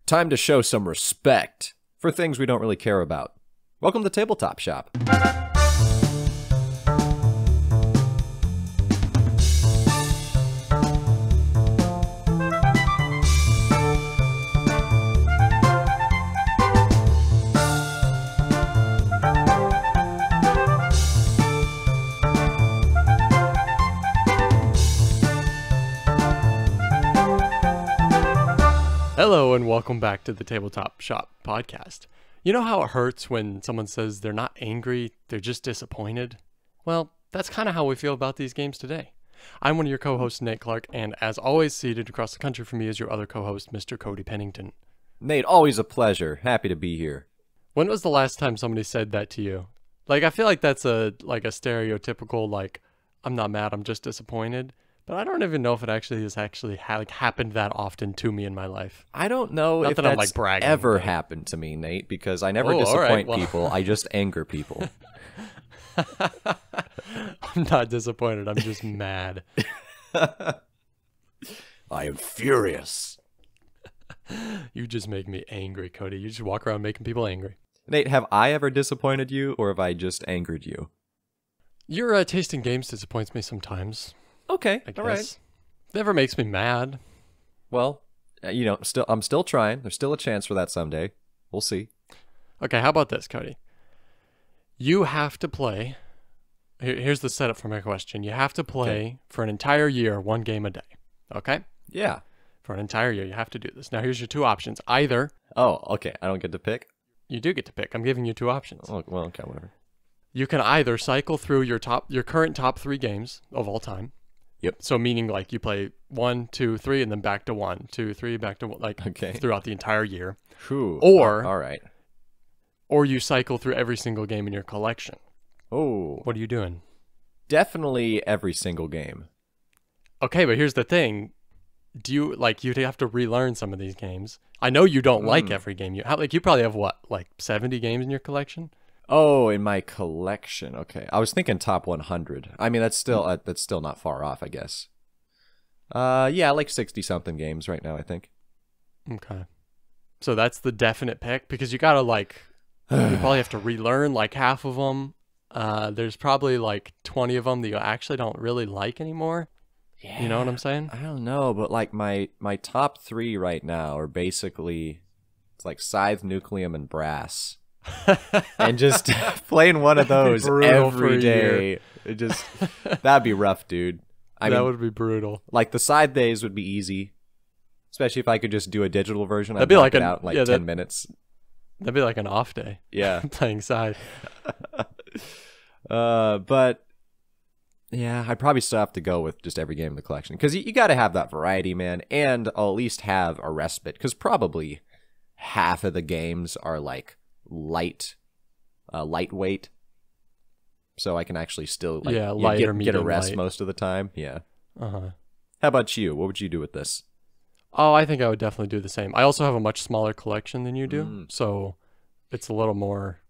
Time to show some respect for things we don't really care about. Welcome to Tabletop Shop. Hello and welcome back to the Tabletop Shop podcast. You know how it hurts when someone says they're not angry, they're just disappointed? Well, that's kind of how we feel about these games today. I'm one of your co-hosts, Nate Clark, and as always, seated across the country from me is your other co-host, Mr. Cody Pennington. Nate, always a pleasure. Happy to be here. When was the last time somebody said that to you? Like, I feel like that's a stereotypical, like, I'm not mad, I'm just disappointed. But I don't even know if it actually has happened that often to me in my life. I don't know Not if that I'm, that's bragging, ever but... happened to me, Nate, because I never Oh, disappoint all right, well... people. I just anger people. I'm not disappointed. I'm just mad. I am furious. You just make me angry, Cody. You just walk around making people angry. Nate, have I ever disappointed you, or have I just angered you? Your taste in games disappoints me sometimes. Okay, I guess. all right. Never makes me mad. Well, I'm still trying. There's still a chance for that someday. We'll see. Okay, how about this, Cody? You have to play. Here's the setup for my question. You have to play for an entire year, one game a day. Okay? Yeah. For an entire year, you have to do this. Now, here's your two options. Either... Oh, okay. I don't get to pick? You do get to pick. I'm giving you two options. Oh, well, okay, whatever. You can either cycle through your current top 3 games of all time. Yep. So meaning like you play 1, 2, 3, and then back to 1, 2, 3, back to 1, throughout the entire year. Whew. Or all right. Or you cycle through every single game in your collection. Oh. What are you doing? Definitely every single game. Okay, but here's the thing. Do you you'd have to relearn some of these games. I know you don't like every game. You probably have 70 games in your collection? Oh, in my collection. Okay. I was thinking top 100. I mean, that's still not far off, I guess. Yeah, like 60 something games right now, I think. Okay. So that's the definite pick because you got to you probably have to relearn half of them. There's probably 20 of them that you actually don't really like anymore. Yeah. You know what I'm saying? I don't know, but my top 3 right now are basically Scythe, Nucleum, and Brass. And just playing one of those every day. That'd be rough, dude. That would be brutal. The side days would be easy, especially if I could just do a digital version. That'd be out in 10 minutes. That'd be like an off day. Yeah, playing side. But yeah, I'd probably still have to go with just every game in the collection because you got to have that variety, man, and I'll at least have a respite because probably half of the games are lightweight, so I can actually still get a rest most of the time. Yeah. How about you? What would you do with this? Oh, I think I would definitely do the same. I also have a much smaller collection than you do, so it's a little more,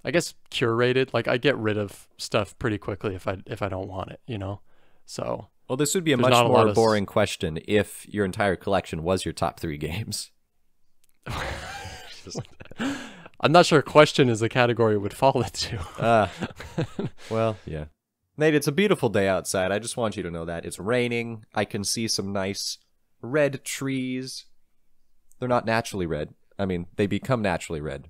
I guess, curated. I get rid of stuff pretty quickly if I don't want it, So. Well, this would be a much more boring question if your entire collection was your top 3 games. I'm not sure question is the category it would fall into. Well, yeah. Nate, it's a beautiful day outside. I just want you to know that. It's raining. I can see some nice red trees. They're not naturally red. I mean, they become naturally red.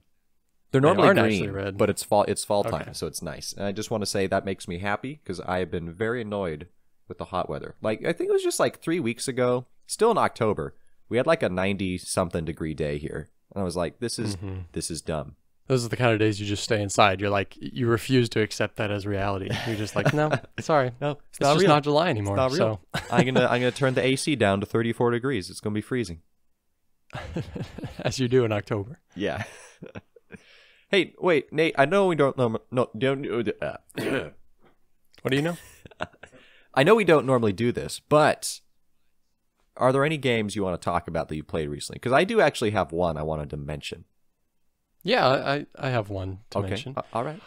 They're normally green, red. But it's fall time, so it's nice. And I just want to say that makes me happy because I have been very annoyed with the hot weather. I think it was just 3 weeks ago, still in October, we had a 90-something degree day here. And I was like, this is dumb. Those are the kind of days you just stay inside. You're you refuse to accept that as reality. You're just no, sorry. No, it's just not July anymore. It's not real. So. I'm gonna turn the AC down to 34 degrees. It's gonna be freezing. As you do in October. Yeah. Hey, wait, Nate, I know we don't what do you know? I know we don't normally do this, but are there any games you want to talk about that you played recently? Because I do actually have one I wanted to mention. Yeah, I have one to mention. All right.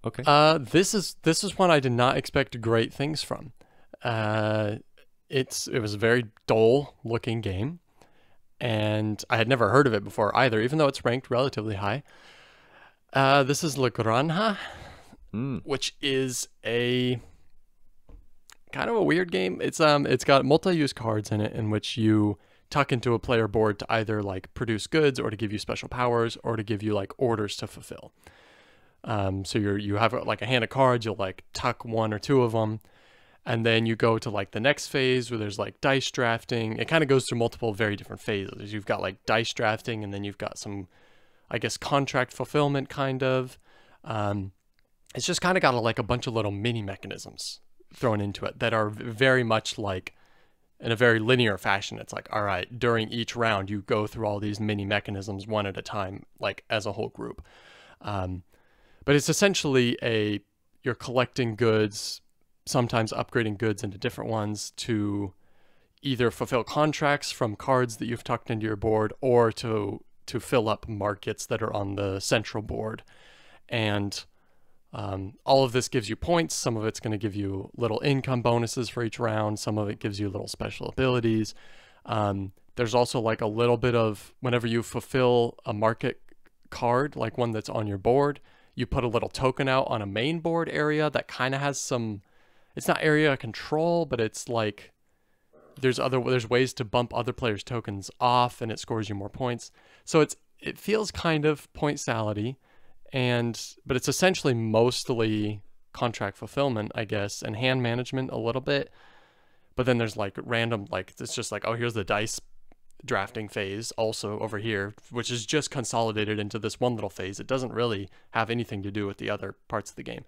Okay. This is one I did not expect great things from. It was a very dull looking game, and I had never heard of it before either, even though it's ranked relatively high. This is La Granja, which is a kind of a weird game. It's got multi-use cards in it in which you tuck into a player board to either like produce goods or to give you special powers or to give you like orders to fulfill. So you have like a hand of cards, you'll like tuck one or two of them, and then you go to like the next phase where there's like dice drafting. It kind of goes through multiple very different phases. You've got like dice drafting, and then you've got some, I guess, contract fulfillment kind of. It's just kind of got like a bunch of little mini mechanisms thrown into it that are very much like in a very linear fashion. It's like, all right, during each round, you go through all these mini mechanisms one at a time, like as a whole group. But it's essentially you're collecting goods, sometimes upgrading goods into different ones to either fulfill contracts from cards that you've tucked into your board or to fill up markets that are on the central board. And all of this gives you points. Some of it's going to give you little income bonuses for each round. Some of it gives you little special abilities. There's also like a little bit of, whenever you fulfill a market card, like one that's on your board, you put a little token out on a main board area that kind of has some, it's not area control, but it's like there's ways to bump other players' tokens off, and it scores you more points. So it feels kind of point salad-y. But it's essentially mostly contract fulfillment, I guess, and hand management a little bit. But then there's like random, like it's just like, oh, here's the dice drafting phase also over here, which is just consolidated into this one little phase. It doesn't really have anything to do with the other parts of the game.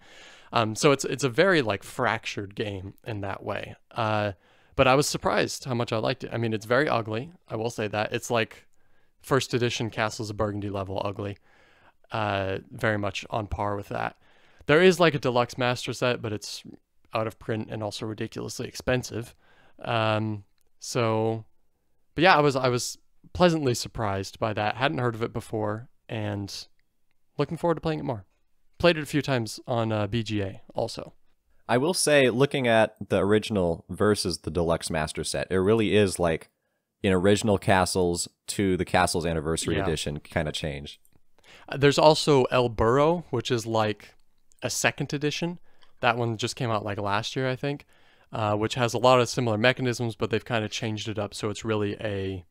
So it's a very like fractured game in that way. But I was surprised how much I liked it. I mean, it's very ugly. I will say that. It's like first edition Castles of Burgundy level ugly. Very much on par with that. There is like a deluxe master set, but it's out of print and also ridiculously expensive. But yeah, I was pleasantly surprised by that. Hadn't heard of it before, and looking forward to playing it more. Played it a few times on BGA also. I will say, looking at the original versus the deluxe master set, it really is like an original Castles to the Castles Anniversary Edition kind of change. There's also El Burro, which is like a second edition. That one just came out like last year, I think, which has a lot of similar mechanisms, but they've kind of changed it up. So it's really a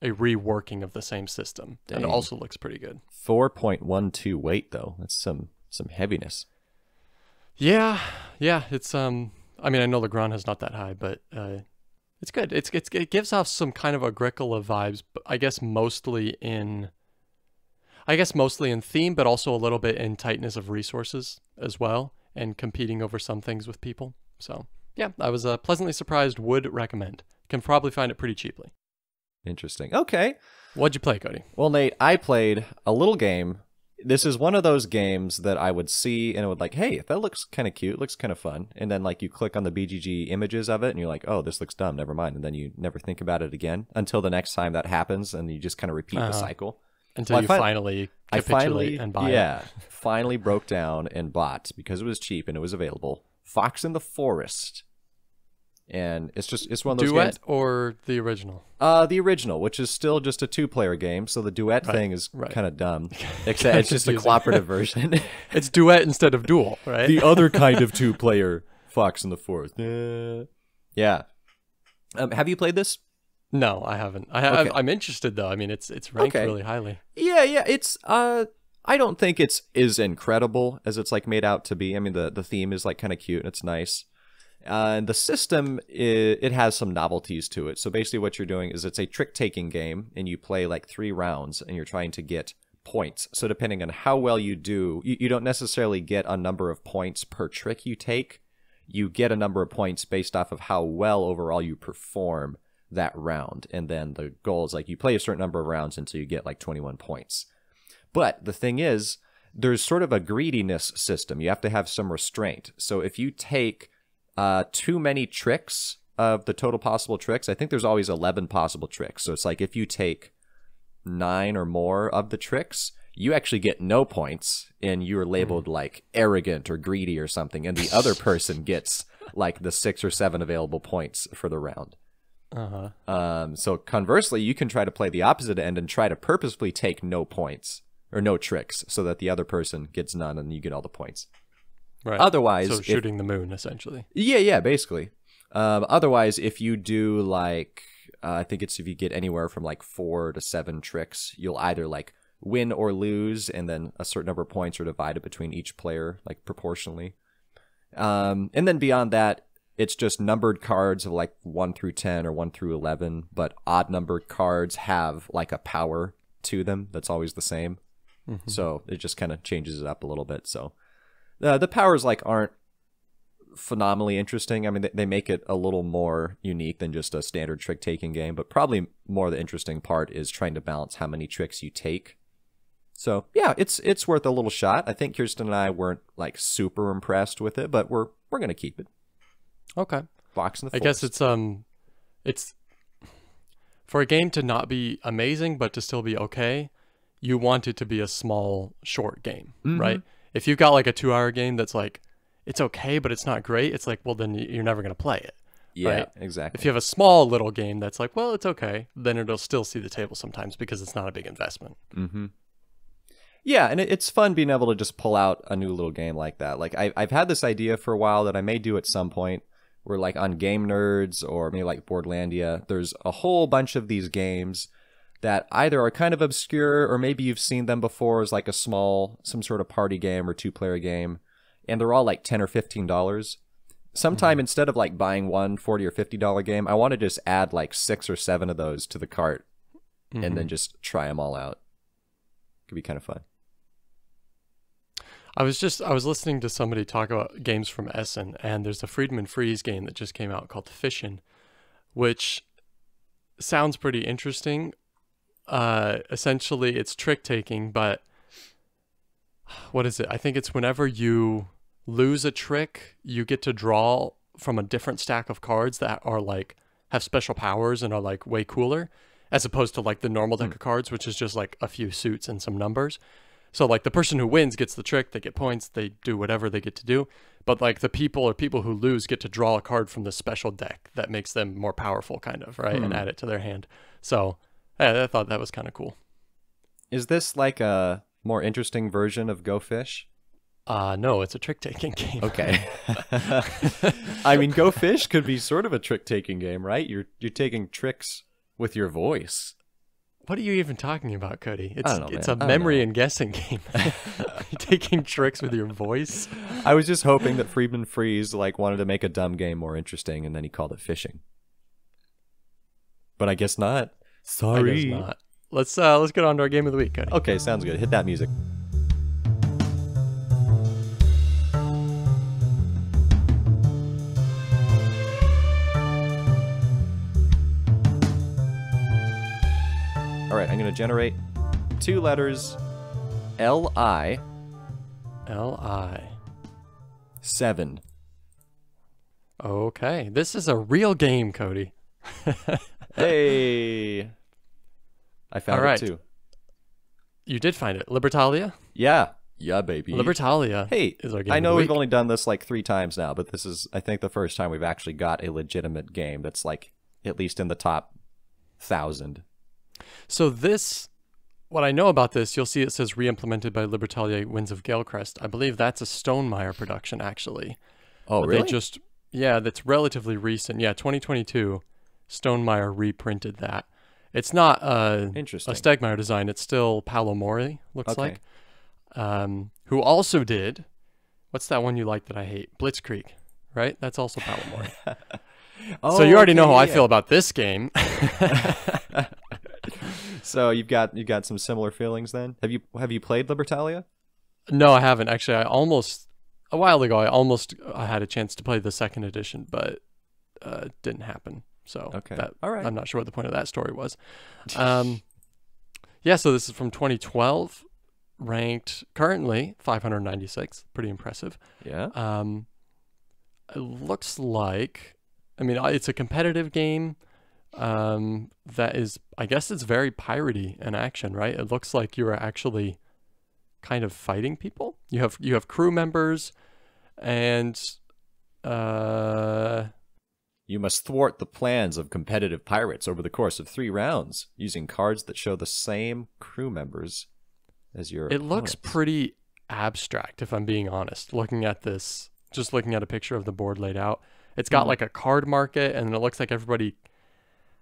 reworking of the same system. Dang. And it also looks pretty good. 4.12 weight, though. That's some heaviness. Yeah. It's, I mean, I know La Granja is not that high, but it's good. It gives off some kind of Agricola vibes, but I guess mostly in theme, but also a little bit in tightness of resources as well, and competing over some things with people. So yeah, I was pleasantly surprised. Would recommend. Can probably find it pretty cheaply. Interesting. Okay. What'd you play, Cody? Well, Nate, I played a little game. This is one of those games that I would see and it would like, hey, that looks kind of cute, looks kind of fun. And then like you click on the BGG images of it and you're like, oh, this looks dumb, never mind. And then you never think about it again until the next time that happens, and you just kind of repeat the cycle. Until you finally capitulate and buy it. Yeah, finally broke down and bought, because it was cheap and it was available, Fox in the Forest. And it's one of those Duet games. Or the original? The original, which is still just a 2-player game, so the duet thing is kind of dumb. Except it's just a cooperative version. It's duet instead of duel, right? The other kind of 2-player Fox in the Forest. Yeah. Have you played this? No, I haven't. Okay. I'm interested though. I mean, it's ranked really highly. Yeah. It's I don't think it's as incredible as it's like made out to be. I mean, the theme is like kind of cute and it's nice. And the system, it has some novelties to it. So basically, what you're doing is it's a trick-taking game, and you play like 3 rounds, and you're trying to get points. So depending on how well you do, you don't necessarily get a number of points per trick you take. You get a number of points based off of how well overall you perform that round. And then the goal is like you play a certain number of rounds until you get like 21 points. But the thing is, there's sort of a greediness system. You have to have some restraint. So if you take too many tricks of the total possible tricks, I think there's always 11 possible tricks. So it's like if you take 9 or more of the tricks, you actually get no points, and you're labeled like arrogant or greedy or something, and the other person gets like the 6 or 7 available points for the round. So conversely, you can try to play the opposite end and try to purposefully take no points or no tricks so that the other person gets none and you get all the points. Right. Otherwise, so shooting the moon, essentially. Yeah, basically. Otherwise, if you do like, I think it's if you get anywhere from like 4 to 7 tricks, you'll either like win or lose, and then a certain number of points are divided between each player, like proportionally. And then beyond that, it's just numbered cards of like 1 through 10 or 1 through 11, but odd numbered cards have like a power to them that's always the same. Mm-hmm. So it just kind of changes it up a little bit. So the powers like aren't phenomenally interesting. I mean, they make it a little more unique than just a standard trick taking game, but probably more the interesting part is trying to balance how many tricks you take. So yeah, it's worth a little shot. I think Kirsten and I weren't like super impressed with it, but we're gonna keep it. Okay. Box in the I guess it's for a game to not be amazing but to still be okay, you want it to be a small, short game, right? If you've got like a 2-hour game that's like, it's okay, but it's not great, it's like, well, then you're never going to play it. Yeah, right? Exactly. If you have a small little game that's like, well, it's okay, then it'll still see the table sometimes because it's not a big investment. Mm-hmm. Yeah, and it's fun being able to just pull out a new little game like that. Like, I've had this idea for a while that I may do at some point, where like on Game Nerds or maybe like Boardlandia, there's a whole bunch of these games that either are kind of obscure or maybe you've seen them before as like some sort of party game or 2-player game, and they're all like $10 or $15. Sometime instead of like buying one $40 or $50 game, I want to just add like 6 or 7 of those to the cart and then just try them all out. Could be kind of fun. I was listening to somebody talk about games from Essen, and there's a Friedman Freeze game that just came out called Fission, which sounds pretty interesting. Essentially, it's trick taking, but what is it? I think it's whenever you lose a trick, you get to draw from a different stack of cards that are like have special powers and are like way cooler, as opposed to like the normal deck of cards, which is just like a few suits and some numbers. So like the person who wins gets the trick, they get points, they do whatever they get to do. But like the people who lose get to draw a card from the special deck that makes them more powerful, kind of, right? And add it to their hand. So I thought that was kind of cool. Is this like a more interesting version of Go Fish? No, it's a trick-taking game. Okay. I mean, Go Fish could be sort of a trick-taking game, right? You're taking tricks with your voice. What are you even talking about, Cody? I don't know, it's man. a memory and guessing game. You're taking tricks with your voice. I was just hoping that Friedman Freeze like wanted to make a dumb game more interesting, and then he called it fishing. But I guess not. Sorry. I guess not. Let's get on to our game of the week, Cody. Okay, sounds good. Hit that music. All right, I'm going to generate 2 letters, L-I. L-I. 7. Okay, this is a real game, Cody. Hey! I found it too. You did find it. Libertalia? Yeah, baby. Libertalia. Hey, is our game I know of the we've week. only done this like 3 times now, but this is, I think, the first time we've actually got a legitimate game that's like at least in the top 1,000. So this, what I know about this, you'll see it says re-implemented by Libertalia Winds of Galecrest. I believe that's a Stonemaier production, actually. Oh, But really? that's relatively recent. Yeah, 2022, Stonemaier reprinted that. It's not a Stegmaier design. It's still Paolo Mori, looks like. Who also did, what's that one you like that I hate? Blitzkrieg, right? That's also Paolo Mori. So you already know how I feel about this game. So you've got some similar feelings then? Have you played Libertalia? No, I haven't. Actually, a while ago, I had a chance to play the 2nd edition, but it didn't happen. So all right. I'm not sure what the point of that story was. Yeah, so this is from 2012, ranked currently 596. Pretty impressive. Yeah. It looks like, I mean, it's a competitive game. That is, I guess it's very piratey in action, right? It looks like you are actually kind of fighting people. You have crew members, and You must thwart the plans of competitive pirates over the course of 3 rounds, using cards that show the same crew members as your It looks opponents. pretty abstract, if I'm being honest. Looking at this, just looking at a picture of the board laid out, it's got like a card market, and it looks like everybody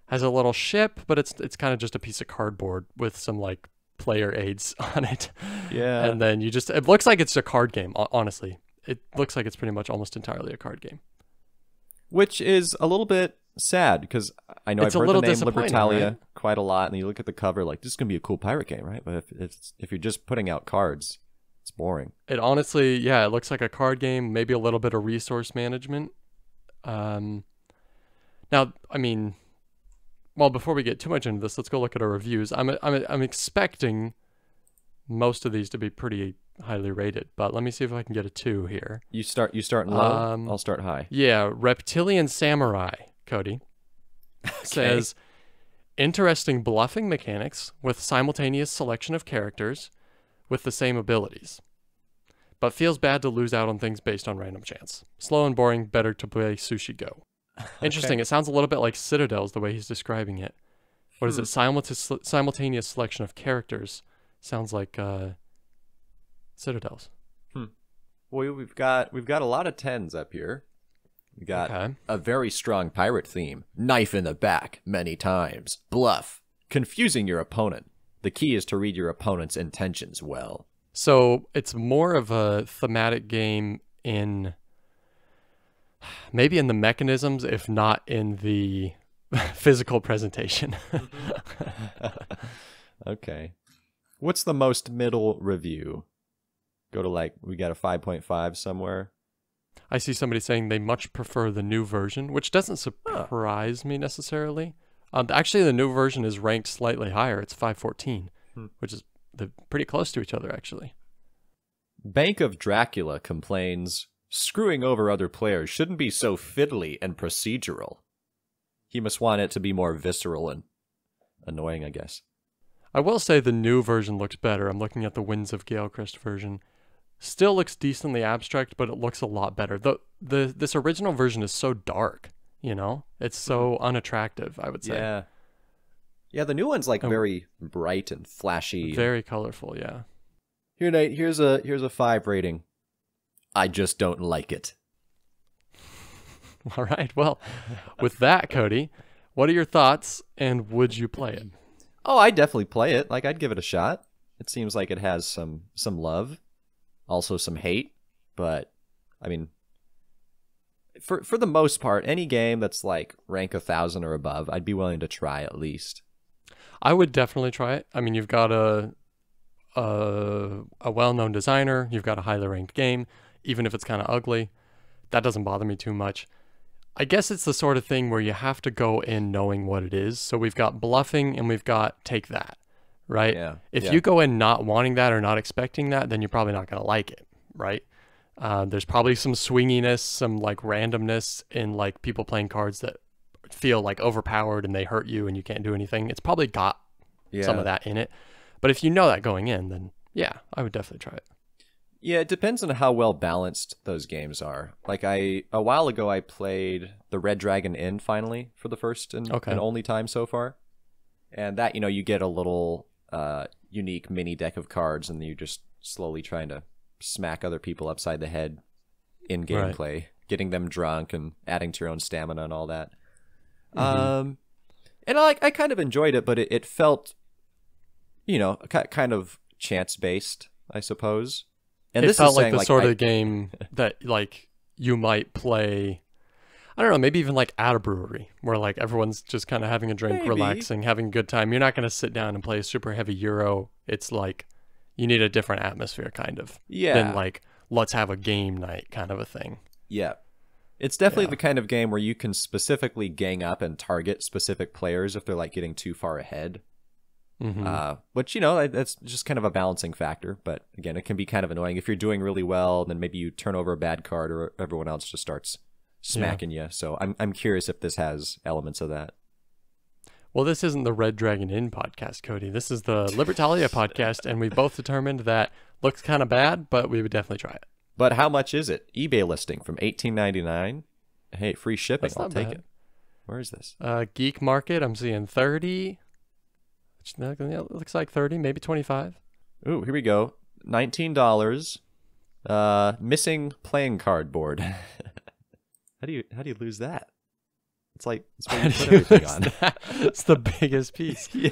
has a little ship, but it's kind of just a piece of cardboard with some like player aids on it. Yeah. And then it looks like it's a card game, honestly. It looks like it's pretty much almost entirely a card game. Which is a little bit sad, because I know It's I've a heard little the name disappointing, Libertalia right? quite a lot, and you look at the cover like, this is going to be a cool pirate game, right? But if you're just putting out cards, it's boring. It honestly, yeah, it looks like a card game, maybe a little bit of resource management. Now, I mean, well, before we get too much into this, let's go look at our reviews. I'm expecting most of these to be pretty highly rated, but let me see if I can get a 2 here. You starting low, I'll start high. Yeah, Reptilian Samurai, Cody, says, interesting bluffing mechanics with simultaneous selection of characters with the same abilities, but feels bad to lose out on things based on random chance. Slow and boring, better to play Sushi Go. Interesting. It sounds a little bit like Citadels the way he's describing it. What is it? Simultaneous selection of characters. Sounds like Citadels. Well, we've got a lot of 10s up here. We got a very strong pirate theme. Knife in the back many times. Bluff. Confusing your opponent. The key is to read your opponent's intentions well. So it's more of a thematic game in maybe in the mechanisms, if not in the physical presentation. Okay. What's the most middle review? Go to we got a 5.5 somewhere. I see somebody saying they much prefer the new version, which doesn't surprise me necessarily. Actually, the new version is ranked slightly higher. It's 514, which is pretty close to each other, actually. Bank of Dracula complains, screwing over other players shouldn't be so fiddly and procedural. He must want it to be more visceral and annoying, I guess. I will say the new version looks better. I'm looking at the Winds of Galecrest version. Still looks decently abstract, but it looks a lot better. This original version is so dark, you know? It's so unattractive, I would say. Yeah. Yeah, the new one's very bright and flashy. Very colorful, yeah. Here, Nate, here's a 5 rating. I just don't like it. All right. Well, with that, Cody, what are your thoughts, and would you play it? Oh, I'd definitely play it. I'd give it a shot. It seems like it has some love, also some hate, but I mean, for the most part, any game that's rank 1,000 or above, I'd be willing to try at least. I would definitely try it. I mean, you've got a well-known designer, you've got a highly ranked game, even if it's kind of ugly. That doesn't bother me too much. I guess it's the sort of thing where you have to go in knowing what it is. So we've got bluffing and we've got take that, right? Yeah. If you go in not wanting that or not expecting that, then you're probably not going to like it, right? There's probably some swinginess, some randomness in people playing cards that feel overpowered and they hurt you and you can't do anything. It's probably got some of that in it. But if you know that going in, then yeah, I would definitely try it. Yeah, it depends on how well balanced those games are. A while ago, I played the Red Dragon Inn finally for the first and only time so far. And that, you get a little unique mini deck of cards, and you're just slowly trying to smack other people upside the head in gameplay, getting them drunk and adding to your own stamina and all that. And I kind of enjoyed it, but it felt, kind of chance-based, I suppose. And it felt like the sort of game that you might play, I don't know, maybe even at a brewery where everyone's just kind of having a drink, relaxing, having a good time. You're not going to sit down and play a super heavy Euro. It's you need a different atmosphere kind of than let's have a game night kind of a thing. Yeah. It's definitely the kind of game where you can specifically gang up and target specific players if they're getting too far ahead. Which, that's just kind of a balancing factor. But again, it can be kind of annoying if you're doing really well, and then maybe you turn over a bad card or everyone else just starts smacking you. So I'm curious if this has elements of that. Well, this isn't the Red Dragon Inn podcast, Cody. This is the Libertalia podcast, and we both determined that looks kind of bad, but we would definitely try it. But how much is it? eBay listing from $18.99. Hey, free shipping. I'll take it. Where is this? Geek Market, I'm seeing 30. It looks like 30, maybe 25. Ooh, here we go. $19. Missing playing card board. How do you lose that? It's like it's where you put everything on. It's the biggest piece. Yeah.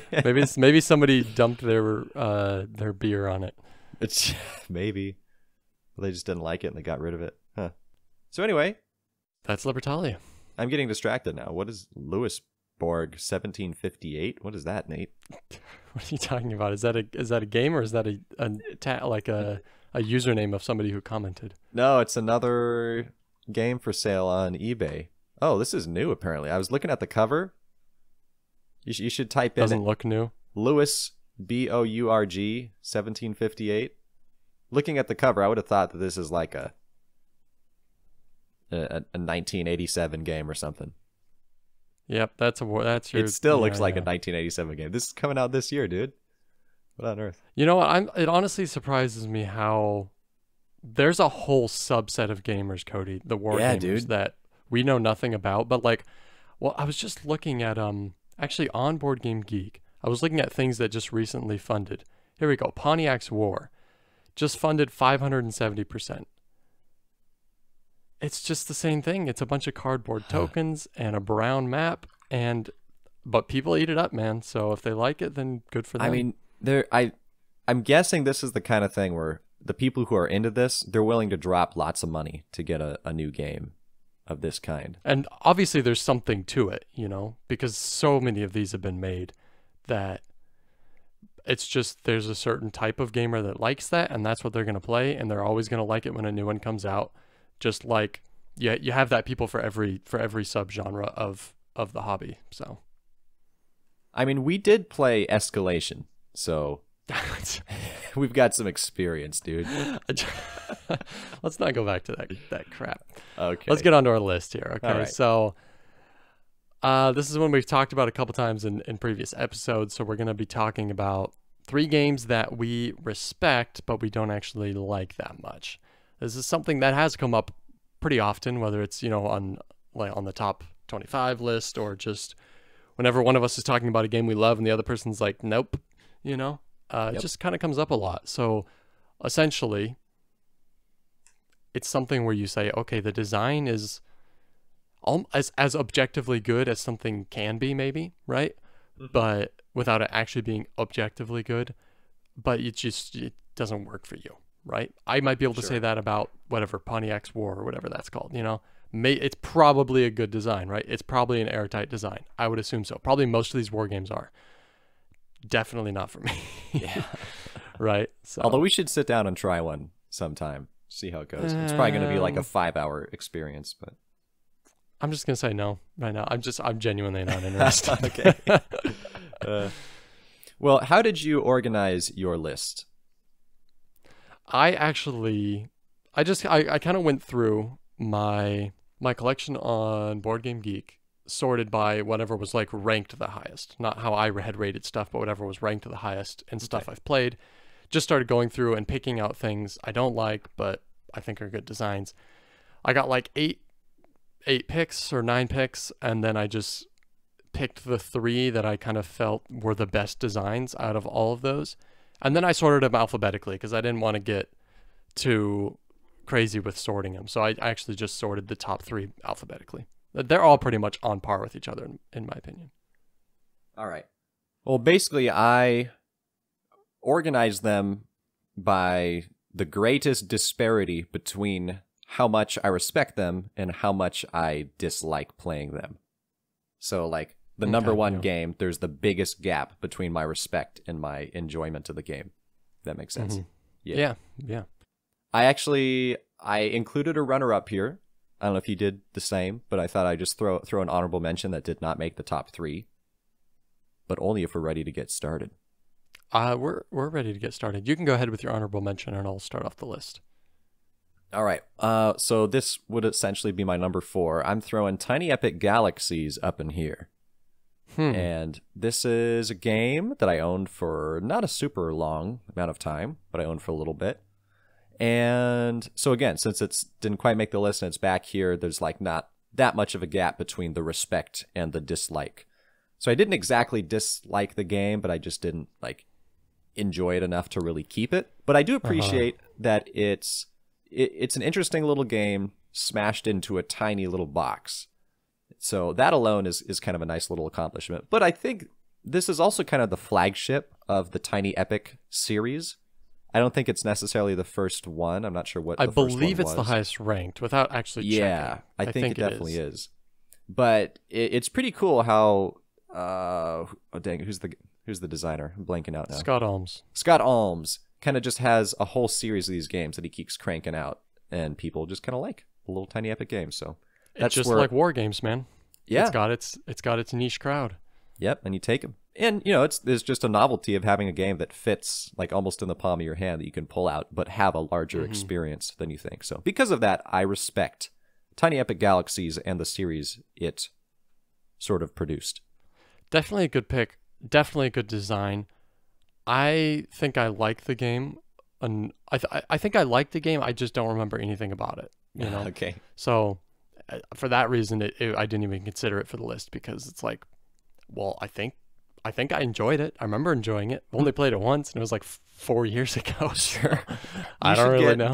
Maybe somebody dumped their beer on it. It's maybe they just didn't like it and they got rid of it. Huh. So anyway, that's Libertalia. I'm getting distracted now. What is Lewisborg 1758? What is that, Nate? What are you talking about? Is that a game or is that a username of somebody who commented? No, it's another game for sale on eBay. Oh, this is new apparently. I was looking at the cover. You should type in. Doesn't look new. Lewis Bourg 1758. Looking at the cover, I would have thought that this is like a 1987 game or something. Yep, that's your. It still looks like a 1987 game. This is coming out this year, dude. What on earth? You know what? It honestly surprises me how there's a whole subset of gamers, Cody, the war gamers dude. that we know nothing about. But like, well, I was just looking at actually on Board Game Geek. I was looking at things that just recently funded. Here we go. Pontiac's War just funded 570%. It's just the same thing. It's a bunch of cardboard tokens and a brown map, but people eat it up, man. So if they like it, then good for them. I mean, I'm guessing this is the kind of thing where the people who are into this, they're willing to drop lots of money to get a new game of this kind. And obviously there's something to it, because so many of these have been made that it's just there's a certain type of gamer that likes that, and that's what they're going to play, and they're always going to like it when a new one comes out. Just like you have that people for every subgenre of the hobby. So I mean, we did play Escalation, so we've got some experience, dude. Let's not go back to that crap. Okay. Let's get onto our list here. Okay. Right. So this is one we've talked about a couple times in previous episodes. So we're going to be talking about 3 games that we respect, but we don't actually like that much. This is something that has come up pretty often, whether it's, on the top 25 list or just whenever one of us is talking about a game we love and the other person's like, nope, It just kind of comes up a lot. So essentially, it's something where you say, okay, the design is as objectively good as something can be, maybe, right? Mm-hmm. But without it actually being objectively good, but it doesn't work for you. Right? I might be able to say that about whatever Pontiac's War or whatever that's called, It's probably a good design, right? It's probably an airtight design. I would assume so. Probably most of these war games are. Definitely not for me. Yeah. Right? So. Although we should sit down and try one sometime. See how it goes. It's probably going to be like a 5-hour experience, but I'm just going to say no right now. I'm genuinely not interested. Okay. Well, how did you organize your list? I kind of went through my collection on Board Game Geek, sorted by whatever was like ranked the highest, not how I had rated stuff, but whatever was ranked the highest and stuff I've played. Just started going through and picking out things I don't like, but I think are good designs. I got like 8 picks or 9 picks, and then I just picked the 3 that I kind of felt were the best designs out of all of those. And then I sorted them alphabetically because I didn't want to get too crazy with sorting them. So I actually just sorted the top 3 alphabetically. They're all pretty much on par with each other, in my opinion. All right. Well, basically, I organized them by the greatest disparity between how much I respect them and how much I dislike playing them. So, like, the number one game, there's the biggest gap between my respect and my enjoyment of the game. That makes sense. Mm-hmm. Yeah. I included a runner-up here. I don't know if you did the same, but I thought I'd just throw an honorable mention that did not make the top 3. But only if we're ready to get started. We're ready to get started. You can go ahead with your honorable mention, and I'll start off the list. All right. So this would essentially be my number 4. I'm throwing Tiny Epic Galaxies up in here. And this is a game that I owned for not a super long amount of time, but I owned for a little bit. And so again, since it didn't quite make the list and it's back here, there's like not that much of a gap between the respect and the dislike. So I didn't exactly dislike the game, but I just didn't like enjoy it enough to really keep it. But I do appreciate that it's an interesting little game smashed into a tiny little box. So that alone is kind of a nice little accomplishment. But I think this is also kind of the flagship of the Tiny Epic series. I don't think it's necessarily the first one. I'm not sure what I the first one believe it's was. the highest ranked without actually checking. Yeah, I think it definitely is. But it's pretty cool how oh dang, who's the designer? I'm blanking out now. Scott Alms. Scott Alms kind of just has a whole series of these games that he keeps cranking out, and people just kind of like a little Tiny Epic game. So that's just like war games, man. Yeah, it's got its niche crowd. Yep, and you take them. And, you know, there's just a novelty of having a game that fits like almost in the palm of your hand that you can pull out, but have a larger experience than you think. So because of that, I respect Tiny Epic Galaxies and the series it sort of produced. Definitely a good pick. Definitely a good design. I think I like the game. And I think I like the game. I just don't remember anything about it. You know? Okay. So for that reason, I didn't even consider it for the list because it's like, well, I think I enjoyed it. I remember enjoying it. Only played it once, and it was like 4 years ago. Sure. I don't really know.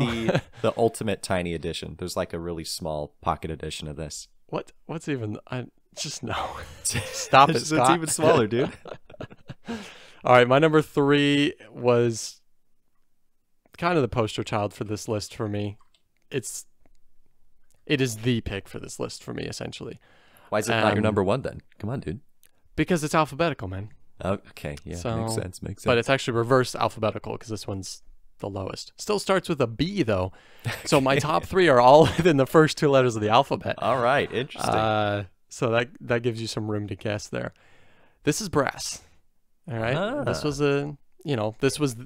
the ultimate tiny edition. There's like a really small pocket edition of this. What's even? I just no. Stop it, Scott. It's even smaller, dude. All right, my number 3 was kind of the poster child for this list for me. It is the pick for this list for me, essentially. Why is it not your number 1 then? Come on, dude. Because it's alphabetical, man. Oh, okay, yeah, so, makes sense. But it's actually reverse alphabetical because this one's the lowest. Still starts with a B, though. So my top 3 are all within the first 2 letters of the alphabet. All right, interesting. So that gives you some room to guess there. This is Brass. All right. This was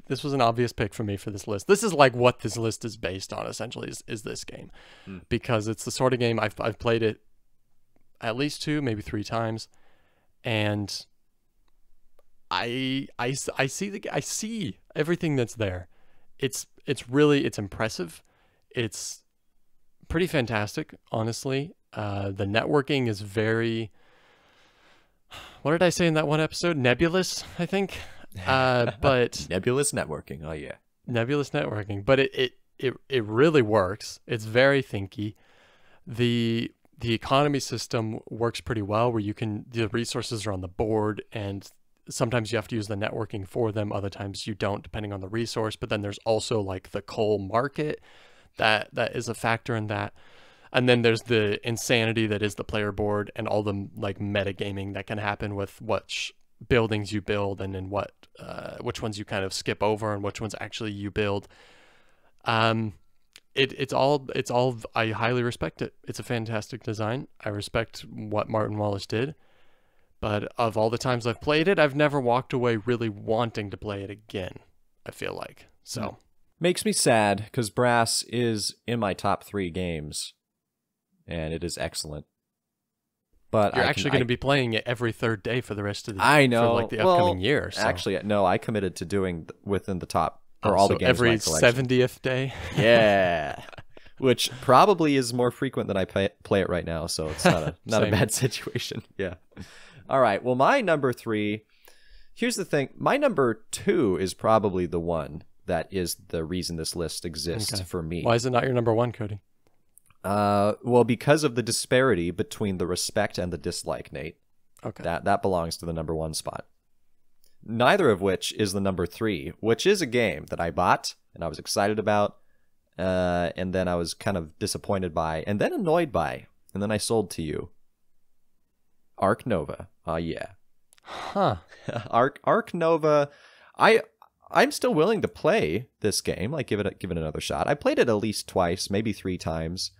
this was an obvious pick for me for this list. This is like what this list is based on, essentially, is this game. Because it's the sort of game I've played it at least 2, maybe 3 times. And I see everything that's there. It's impressive. It's pretty fantastic, honestly. The networking is very, what did I say in that one episode? Nebulous, I think. But nebulous networking. Oh yeah. Nebulous networking. But it really works. It's very thinky. The economy system works pretty well where the resources are on the board and sometimes you have to use the networking for them. Other times you don't, depending on the resource. But then there's also like the coal market that is a factor in that. And then there's the insanity that is the player board and all the like metagaming that can happen with what buildings you build and then which ones you kind of skip over and which ones actually you build. It's all I highly respect it. It's a fantastic design. I respect what Martin Wallace did. But of all the times I've played it, I've never walked away really wanting to play it again, I feel like. So makes me sad because Brass is in my top 3 games and it is excellent. But you're actually going to be playing it every 3rd day for the rest of the I know. For like the upcoming year. So. Actually, no, I committed to doing within the top or all the games every in my collection. 70th day. Yeah. Which probably is more frequent than I play it right now, so it's not a bad situation. Yeah. All right. Well, my number 3, here's the thing. My number 2 is probably the one that is the reason this list exists for me. Why is it not your number 1, Cody? Well, because of the disparity between the respect and the dislike, Nate. Okay. That belongs to the number 1 spot. Neither of which is the number 3, which is a game that I bought and I was excited about, and then I was kind of disappointed by, and then annoyed by, and then I sold to you. Ark Nova. Oh yeah. Huh. Ark Nova. I'm still willing to play this game, like give it another shot. I played it at least twice, maybe 3 times.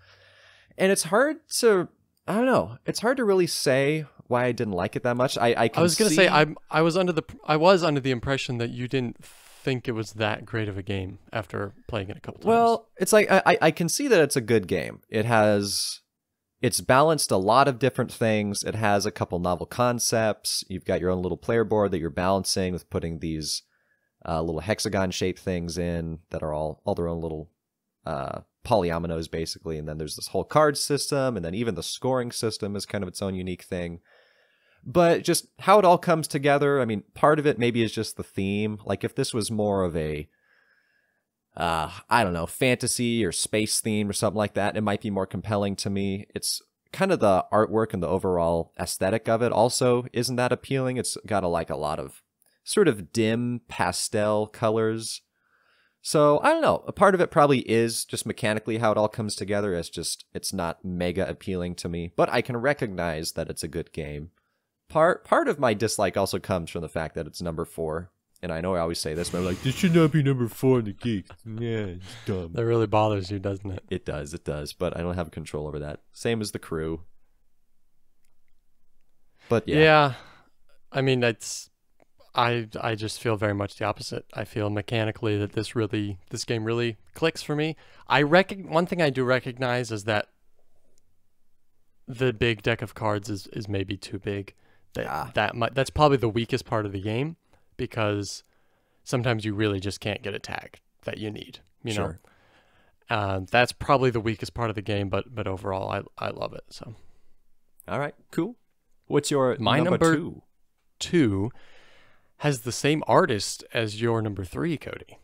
And it's hard to, I don't know, it's hard to really say why I didn't like it that much. I was going to say I was under the impression that you didn't think it was that great of a game after playing it a couple times. Well, it's like I can see that it's a good game. It's balanced a lot of different things. It has a couple novel concepts. You've got your own little player board that you're balancing with putting these little hexagon-shaped things in that are all their own little polyominoes basically, and then there's this whole card system, and then even the scoring system is kind of its own unique thing. But just how it all comes together, I mean, part of it maybe is just the theme. Like if this was more of a, I don't know, fantasy or space theme or something like that, it might be more compelling to me. It's kind of the artwork and the overall aesthetic of it also isn't that appealing. It's got a lot of sort of dim pastel colors. So I don't know. A part of it probably is just mechanically how it all comes together. It's not mega appealing to me, but I can recognize that it's a good game. Part of my dislike also comes from the fact that it's number 4. And I know I always say this, but I'm like, this should not be number 4 in the geek. Yeah, it's dumb. That really bothers you, doesn't it? It does. But I don't have control over that. Same as The Crew. But yeah. Yeah. I mean, I just feel very much the opposite. I feel mechanically that this game really clicks for me. One thing I do recognize is that the big deck of cards is maybe too big. That's probably the weakest part of the game, because sometimes you really just can't get a tag that you need, you know? That's probably the weakest part of the game, but overall I love it. So, all right, cool. What's your number 2? 2 has the same artist as your number 3, Cody.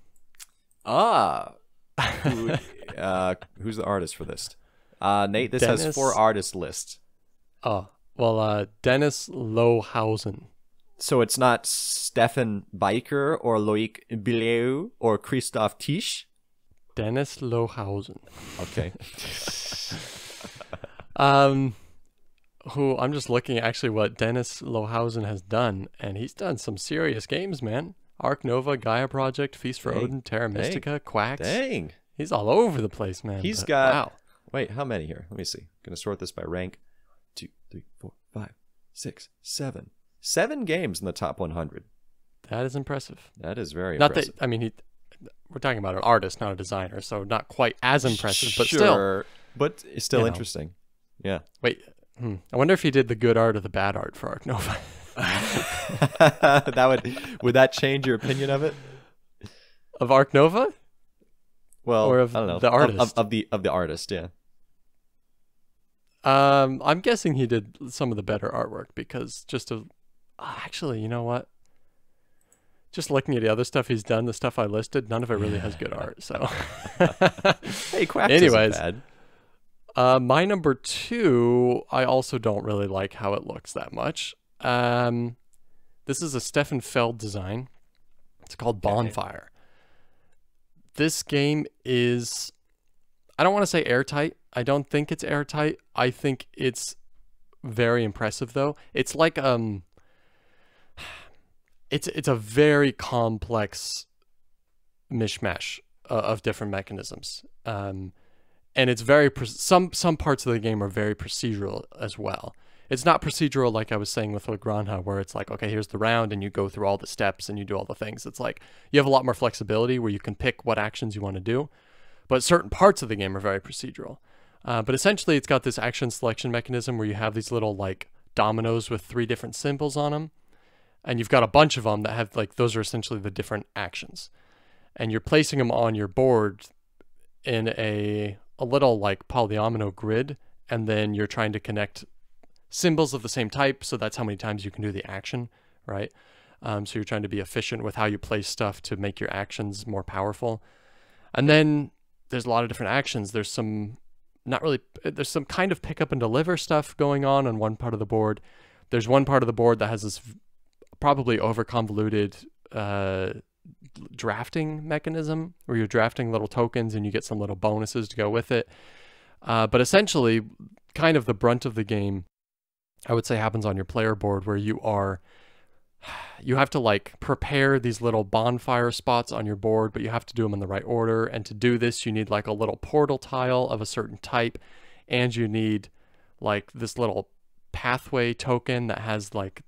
Who's the artist for this? Nate, this has 4 artist lists. Dennis Lohausen. So it's not Stefan Biker or Loic Bileu or Christoph Tisch? Dennis Lohausen. Okay. Who I'm just looking at actually what Dennis Lohausen has done, and he's done some serious games, man. Ark Nova, Gaia Project, Feast for Odin, Terra Mystica, Quacks. Dang. He's all over the place, man. He's got... Wow. Wait, how many here? Let me see. I'm going to sort this by rank. 2, 3, 4, 5, 6, 7. 7 games in the top 100. That is impressive. That is very impressive. Not that, I mean, we're talking about an artist, not a designer, so not quite as impressive, but still. But it's still interesting. Yeah. Wait, I wonder if he did the good art or the bad art for Ark Nova. Would that change your opinion of it? Of Ark Nova? Well, or of I don't know. The artist. Of the artist, yeah. I'm guessing he did some of the better artwork, because actually, you know what? Just looking at the other stuff he's done, the stuff I listed, none of it really has good art. So, hey, Quacks isn't bad. My number 2, I also don't really like how it looks that much. This is a Stefan Feld design. It's called Bonfire. This game is, I don't want to say airtight. I don't think it's airtight. I think it's very impressive, though. It's like it's a very complex mishmash of different mechanisms, and it's very some parts of the game are very procedural as well. It's not procedural like I was saying with La Granja, where it's like, okay, here's the round and you go through all the steps and you do all the things. It's like you have a lot more flexibility where you can pick what actions you want to do, but certain parts of the game are very procedural. But essentially it's got this action selection mechanism where you have these little like dominoes with 3 different symbols on them, and you've got a bunch of them that have like, those are essentially the different actions, and you're placing them on your board in a little like polyomino grid, and then you're trying to connect symbols of the same type, so that's how many times you can do the action, right? So you're trying to be efficient with how you place stuff to make your actions more powerful. And then there's a lot of different actions. There's some kind of pick up and deliver stuff going on one part of the board. There's one part of the board that has this probably over convoluted drafting mechanism where you're drafting little tokens and you get some little bonuses to go with it. But essentially, kind of the brunt of the game, I would say, happens on your player board, where you have to like prepare these little bonfire spots on your board, but you have to do them in the right order. And to do this, you need like a little portal tile of a certain type, and you need like this little pathway token that has like,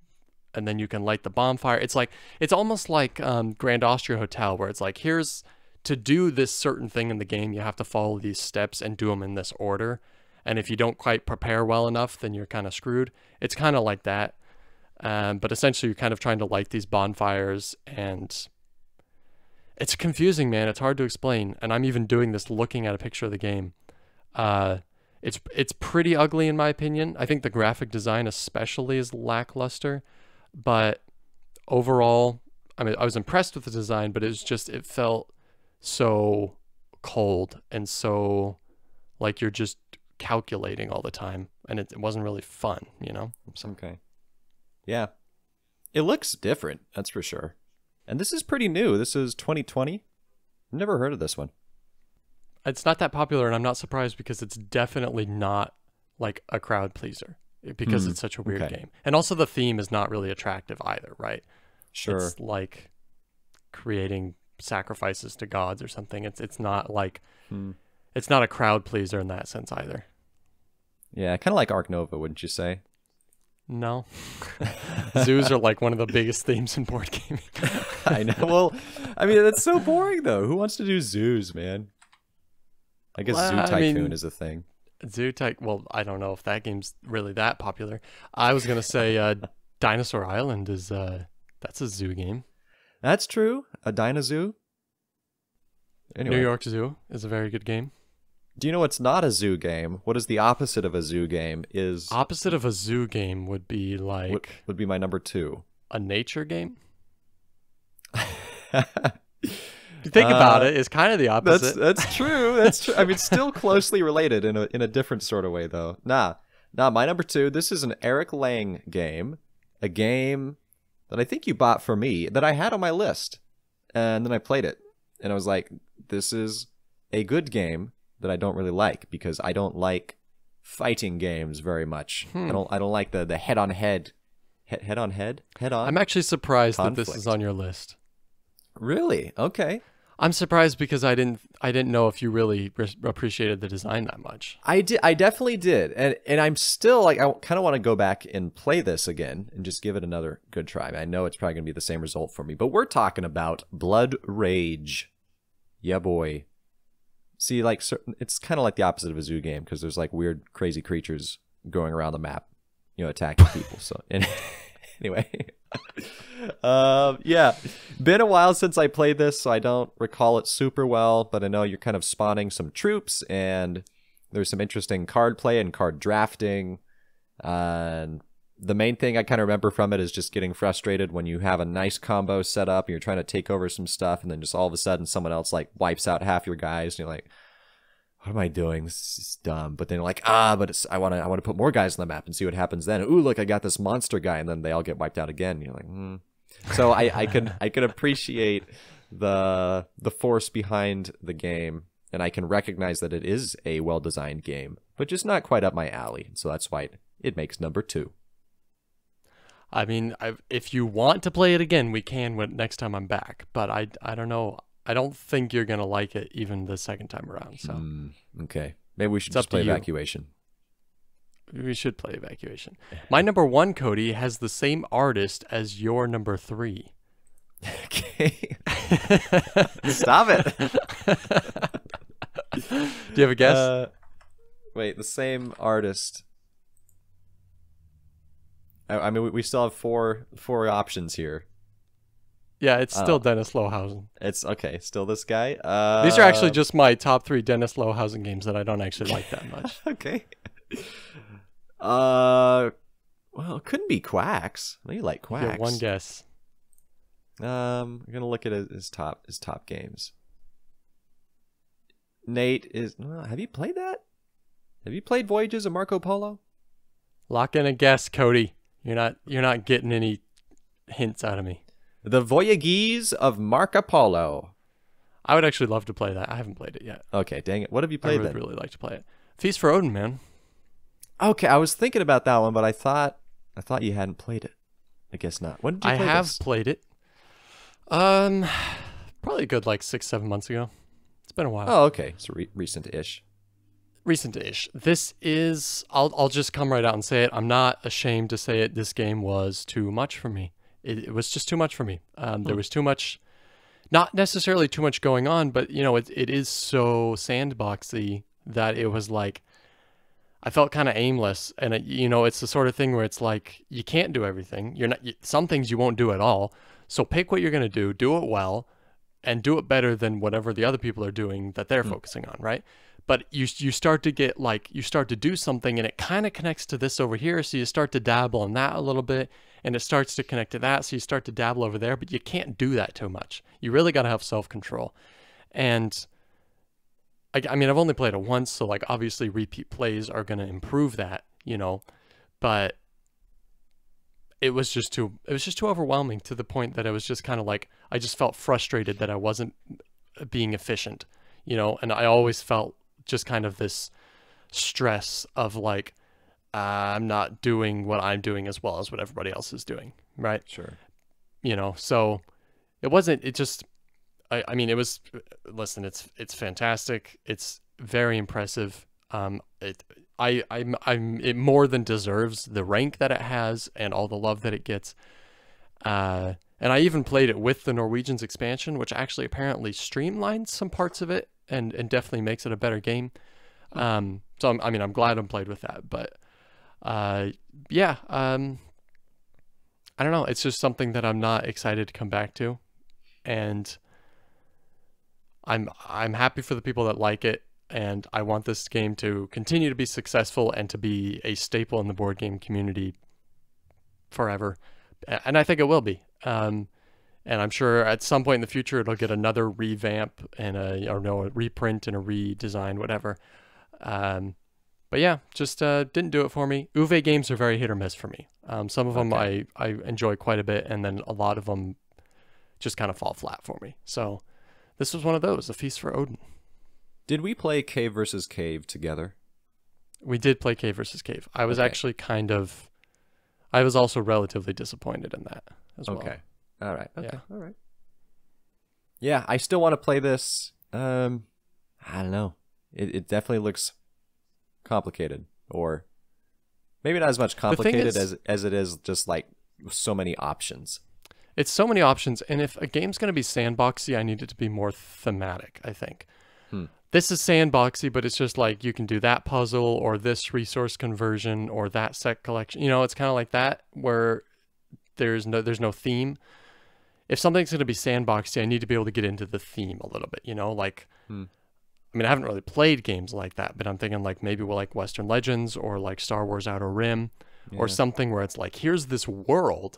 and then you can light the bonfire. It's almost like Grand Austria Hotel, where it's like, here's to do this certain thing in the game, you have to follow these steps and do them in this order. And if you don't quite prepare well enough, then you're kind of screwed. It's kind of like that. But essentially, you're kind of trying to light these bonfires, and It's confusing, man. It's hard to explain. And I'm even doing this looking at a picture of the game. It's pretty ugly in my opinion. I think the graphic design especially is lackluster, but overall, I mean, I was impressed with the design, but it felt so cold and so like you're just calculating all the time, and it wasn't really fun, you know? Okay. Yeah. It looks different, that's for sure. And this is pretty new. This is 2020. I've never heard of this one. It's not that popular, and I'm not surprised because it's definitely not like a crowd pleaser because it's such a weird game. And also the theme is not really attractive either, right? Sure. It's like creating sacrifices to gods or something. It's not like it's not a crowd pleaser in that sense either. Yeah, kind of like Ark Nova, wouldn't you say? No. Zoos are like one of the biggest themes in board gaming. I know. Well, I mean, that's so boring though. Who wants to do zoos, man? I guess Zoo Tycoon is a thing. Well, I don't know if that game's really that popular. I was gonna say Dinosaur Island is that's a zoo game. That's true. A Dinozoo. Anyway. New York Zoo is a very good game. Do you know what's not a zoo game? What is the opposite of a zoo game? Opposite of a zoo game would be like would be my number 2. A nature game. If you think about it, it's kind of the opposite. That's true. That's true. I mean, still closely related in a different sort of way, though. Nah. My number 2. This is an Eric Lang game, a game that I think you bought for me that I had on my list, and then I played it, and I was like, "This is a good game that I don't really like because I don't like fighting games very much. I don't like the head on head. I'm actually surprised conflict. that this is on your list. Really? Okay. I'm surprised because I didn't know if you really appreciated the design that much. I definitely did. And I'm still like, I kind of want to go back and play this again and just give it another good try. I know it's probably going to be the same result for me, but we're talking about Blood Rage. Yeah, boy. See, like, it's kind of like the opposite of a zoo game because there's like weird, crazy creatures going around the map, attacking people. So, anyway. Yeah, been a while since I played this, so I don't recall it super well, but I know you're kind of spawning some troops, and there's some interesting card play and card drafting. And the main thing I kind of remember from it is just getting frustrated when you have a nice combo set up and you're trying to take over some stuff, and then just all of a sudden someone else like wipes out half your guys, and you're like, what am I doing? This is dumb. But then you're like, but I want to put more guys on the map and see what happens then. Ooh, look, I got this monster guy, and then they all get wiped out again. And you're like, So I could appreciate the force behind the game, and I can recognize that it is a well-designed game, but just not quite up my alley. So that's why it makes number 2. I mean, if you want to play it again, we can next time I'm back. But I don't know. I don't think you're going to like it even the second time around. So okay. Maybe we should just play Evacuation. We should play Evacuation. My number 1, Cody, has the same artist as your number 3. Okay. Stop it. Do you have a guess? Wait, the same artist. I mean, we still have four options here. Yeah, it's still Dennis Lohausen. It's okay. Still this guy. These are actually just my top 3 Dennis Lohausen games that I don't actually like that much. Okay. Well, it couldn't be Quacks. I know you like Quacks. Yeah, one guess. I'm gonna look at his top games. Nate is. Have you played that? Have you played Voyages of Marco Polo? Lock in a guess, Cody. You're not getting any hints out of me. The Voyages of Marco Polo. I would actually love to play that. I haven't played it yet. Okay, dang it. What have you played then? I would really like to play it. Feast for Odin, man. Okay, I was thinking about that one, but I thought you hadn't played it. I guess not. When did you play this? I have played it. Probably a good 6-7 months ago. It's been a while. Oh, okay. So recent-ish. Recent-ish. This is. I'll just come right out and say it. I'm not ashamed to say it. This game was too much for me. It was just too much for me. There was too much. Not necessarily too much going on, but it is so sandboxy that it was like. I felt kind of aimless, and it's the sort of thing where it's like you can't do everything. Some things you won't do at all. So pick what you're gonna do it well, and do it better than whatever the other people are doing that they're focusing on, right? But you start to get like, you start to do something and it kind of connects to this over here. So you start to dabble in that a little bit and it starts to connect to that. So you start to dabble over there, but you can't do that too much. You really got to have self-control. And I mean, I've only played it once. So like obviously repeat plays are going to improve that, you know, but it was just too overwhelming to the point that it was just kind of like, I just felt frustrated that I wasn't being efficient, you know, and I always felt just kind of this stress of like, I'm not doing what I'm doing as well as what everybody else is doing. Right. Sure. You know, so I mean, it was, listen, it's fantastic. It's very impressive. It more than deserves the rank that it has and all the love that it gets. And I even played it with the Norwegians expansion, which actually apparently streamlines some parts of it and definitely makes it a better game. So I'm glad I played with that, but yeah, I don't know. It's just something that I'm not excited to come back to, and I'm happy for the people that like it, and I want this game to continue to be successful and to be a staple in the board game community forever, and I think it will be. And I'm sure at some point in the future it'll get another revamp and a reprint and a redesign, whatever. But yeah, just didn't do it for me. Uwe games are very hit or miss for me. Some of them I enjoy quite a bit, and then a lot of them just kind of fall flat for me. So this was one of those, A Feast for Odin. Did we play Cave versus Cave together? We did play Cave versus Cave. I was actually I was also relatively disappointed in that as well. Okay. All right. Okay. Yeah. All right. Yeah, I still want to play this. I don't know. It definitely looks complicated, or maybe not as much complicated as it is just like so many options. It's so many options, and if a game's going to be sandboxy, I need it to be more thematic, I think. This is sandboxy, but it's just like you can do that puzzle or this resource conversion or that set collection. You know, it's kind of like that where there's no theme. If something's going to be sandboxy, I need to be able to get into the theme a little bit, you know, like I mean, I haven't really played games like that, but I'm thinking like maybe like Western Legends or like Star Wars Outer Rim or something where it's like, here's this world,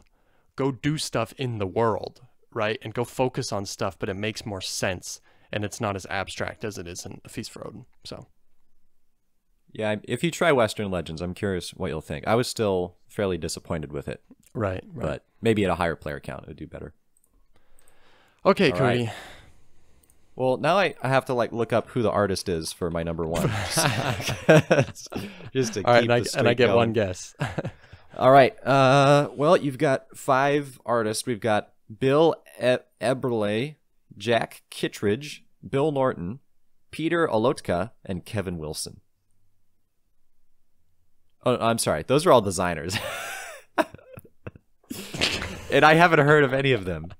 go do stuff in the world, right? And go focus on stuff, but it makes more sense and it's not as abstract as it is in A Feast for Odin. So yeah, if you try Western Legends, I'm curious what you'll think. I was still fairly disappointed with it. Right. But maybe at a higher player count, it would do better. Okay, all Cody. Right. Well, now I have to like look up who the artist is for my number one. Just to all keep right, the streak and I get going. one guess. All right. Well, you've got 5 artists. We've got Bill Eberle, Jack Kittredge, Bill Norton, Peter Olotka, and Kevin Wilson. Oh, I'm sorry. Those are all designers. And I haven't heard of any of them.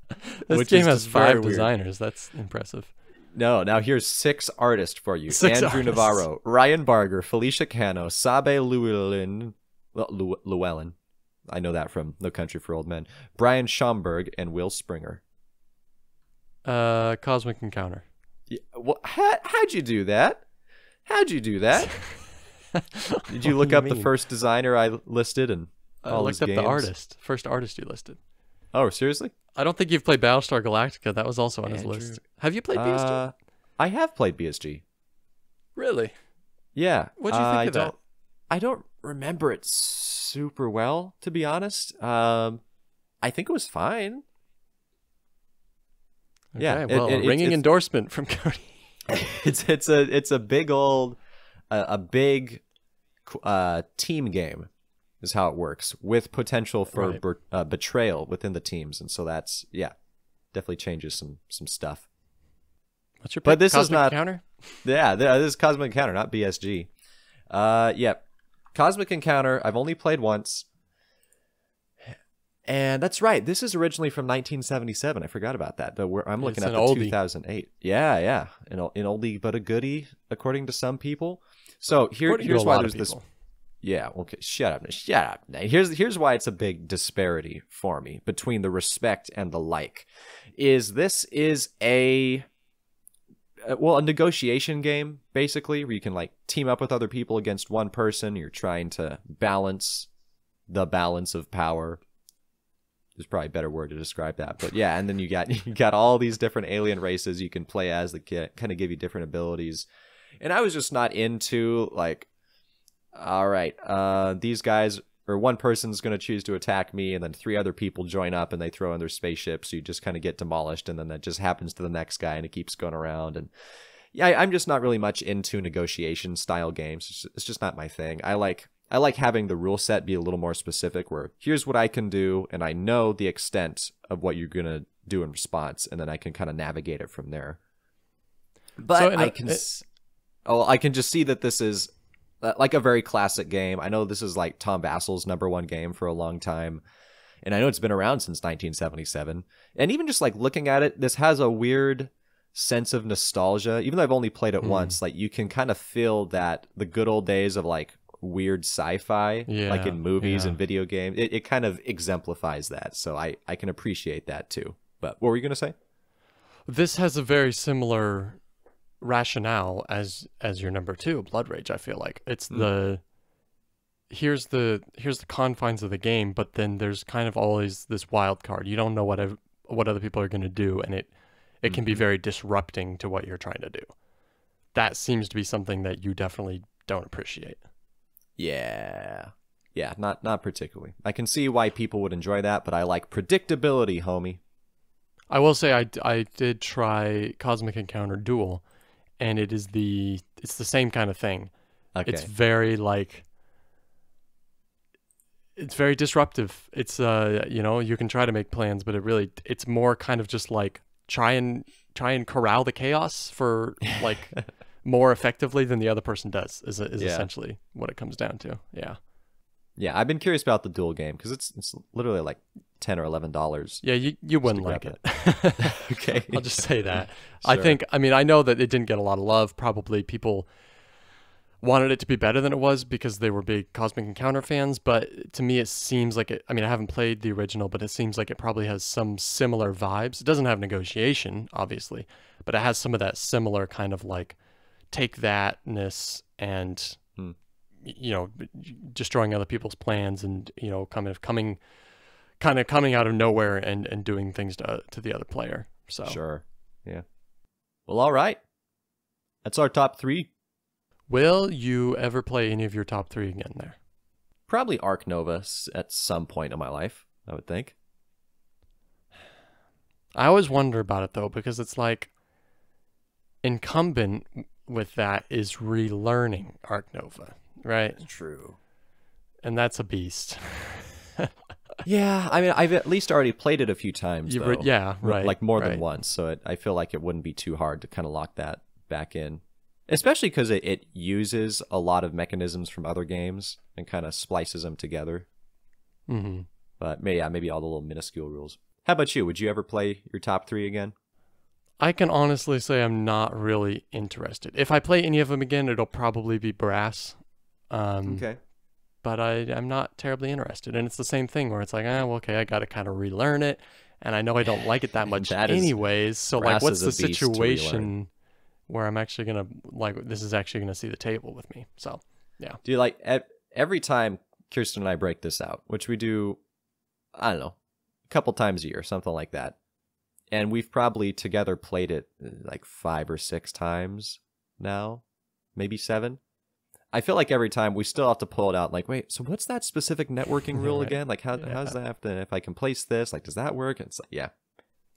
This game has 5 designers. That's impressive. No, now here's 6 artists for you. 6 Andrew artists. Navarro, Ryan Barger, Felicia Cano, Sabe Llewellyn. I know that from No Country for Old Men. Brian Schomburg and Will Springer. Cosmic Encounter. Yeah, well, how'd you do that? How'd you do that? Did you look up the first designer I listed and all his looked up games? the artist. First artist you listed. Oh, seriously? I don't think you've played Battlestar Galactica. That was also on his list. Have you played BSG? I have played BSG. Really? Yeah. What'd you think of that? I don't remember it super well, to be honest. I think it was fine. Okay, yeah. Well, a ringing endorsement from Cody. It's a big old big team game. Is how it works, with potential for betrayal within the teams, and so that's definitely changes some stuff. What's your pick? But this Cosmic is not Encounter? Yeah, this is Cosmic Encounter, not BSG. Yeah, Cosmic Encounter. I've only played once, and that's right. This is originally from 1977. I forgot about that. But I'm looking at the oldie. 2008. Yeah, an oldie but a goodie, according to some people. So here's why there's this. Yeah, okay, shut up. Here's why it's a big disparity for me between the respect and the like. is this is a negotiation game, basically, where you can like team up with other people against one person. You're trying to balance the balance of power. There's probably a better word to describe that, but yeah. And then you got all these different alien races you can play as that kind of give you different abilities. And I was just not into like, all right, these guys or one person's going to choose to attack me, and then 3 other people join up and they throw in their spaceship, so you just kind of get demolished, and then that just happens to the next guy, and it keeps going around. And yeah, I'm just not really much into negotiation style games. It's just not my thing. I like having the rule set be a little more specific, where here's what I can do, and I know the extent of what you're going to do in response, and then I can kind of navigate it from there. But so I can just see that this is like a very classic game. I know this is like Tom Vasel's #1 game for a long time, and I know it's been around since 1977. And even just like looking at it, this has a weird sense of nostalgia. Even though I've only played it once, like you can kind of feel that the good old days of like weird sci-fi, like in movies and video games. It kind of exemplifies that, so I can appreciate that too. But what were you gonna say? This has a very similar rationale as your number 2, Blood Rage. I feel like it's here's the confines of the game, but then there's kind of always this wild card. You don't know what other people are going to do, and it can be very disrupting to what you're trying to do. That seems to be something that you definitely don't appreciate. Yeah, not particularly. I can see why people would enjoy that, but I like predictability, homie. I will say I did try Cosmic Encounter Duel, and it's the same kind of thing. Okay. It's very it's very disruptive. It's you can try to make plans, but it's more kind of just like try and corral the chaos for like more effectively than the other person does is essentially what it comes down to. Yeah, I've been curious about the Duel game because it's literally like $10 or $11. Yeah, you wouldn't like it. Okay, I'll just say that. Sure. I know that it didn't get a lot of love. Probably people wanted it to be better than it was because they were big Cosmic Encounter fans, but to me it seems like it, I haven't played the original, but it seems like it probably has some similar vibes. It doesn't have negotiation, obviously, but it has some of that similar kind of like take thatness and destroying other people's plans and coming out of nowhere and doing things to the other player. So sure. Yeah. Well, all right. That's our top 3. Will you ever play any of your top 3 again there? Probably Ark Nova at some point in my life, I would think. I always wonder about it though, because it's like incumbent with that is relearning Ark Nova, right? That's true. And that's a beast. Yeah, I've at least already played it a few times, though. Yeah, right. Like more than once, so I feel like it wouldn't be too hard to kind of lock that back in. Especially because it uses a lot of mechanisms from other games and kind of splices them together. Mm-hmm. But maybe all the little minuscule rules. How about you? Would you ever play your top 3 again? I can honestly say I'm not really interested. If I play any of them again, it'll probably be Brass. Okay. But I'm not terribly interested. And it's the same thing where it's like, okay, I got to kind of relearn it. And I know I don't like it that much anyways. So like, what's the situation where I'm actually going to, this is actually going to see the table with me? So, yeah. Do you like, every time Kirsten and I break this out, which we do, I don't know, a couple times a year, something like that. And we've probably together played it like 5 or 6 times now, maybe 7. I feel like every time we still have to pull it out. Like, wait, so what's that specific networking rule again? Like, how does that have to? If I can place this, like, does that work? It's like, yeah.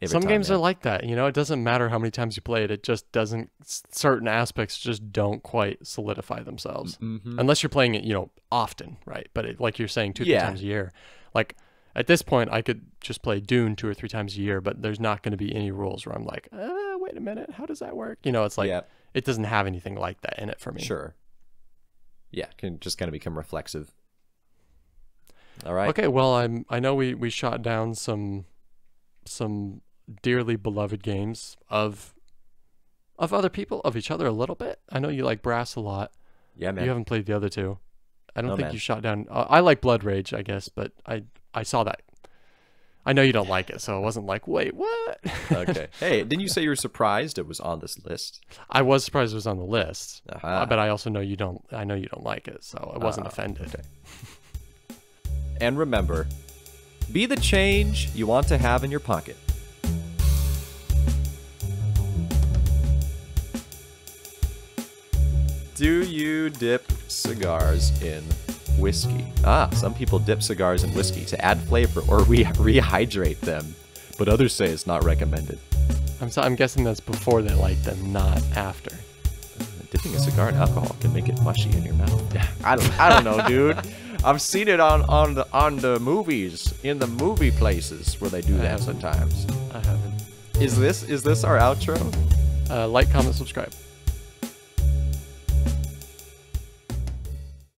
Some games are like that. It doesn't matter how many times you play it. It just doesn't. Certain aspects just don't quite solidify themselves unless you're playing it, often, right? But like you're saying, 2-3 times a year. Like at this point, I could just play Dune 2 or 3 times a year, but there's not going to be any rules where I'm like, wait a minute, how does that work? It's like it doesn't have anything like that in it for me. Sure. Yeah, can just kind of become reflexive. All right. Okay, well, I know we shot down some dearly beloved games of other people, of each other a little bit. I know you like Brass a lot. Yeah, man. You haven't played the other 2. I don't think you shot down. I like Blood Rage, I guess, but I saw that. I know you don't like it, so it wasn't like, wait, what? Okay. Hey, didn't you say you were surprised it was on this list? I was surprised it was on the list, Uh-huh. but I also know you don't. I know you don't like it, so I wasn't offended. Okay. And remember, be the change you want to have in your pocket. Do you dip cigars in whiskey? Some people dip cigars in whiskey to add flavor or rehydrate them, but others say it's not recommended. I'm guessing that's before they light them, not after. Dipping a cigar in alcohol can make it mushy in your mouth. Yeah, I don't know, dude. I've seen it on the movies, in the movie places where they do that sometimes. I haven't. Is this our outro? Like, comment, subscribe.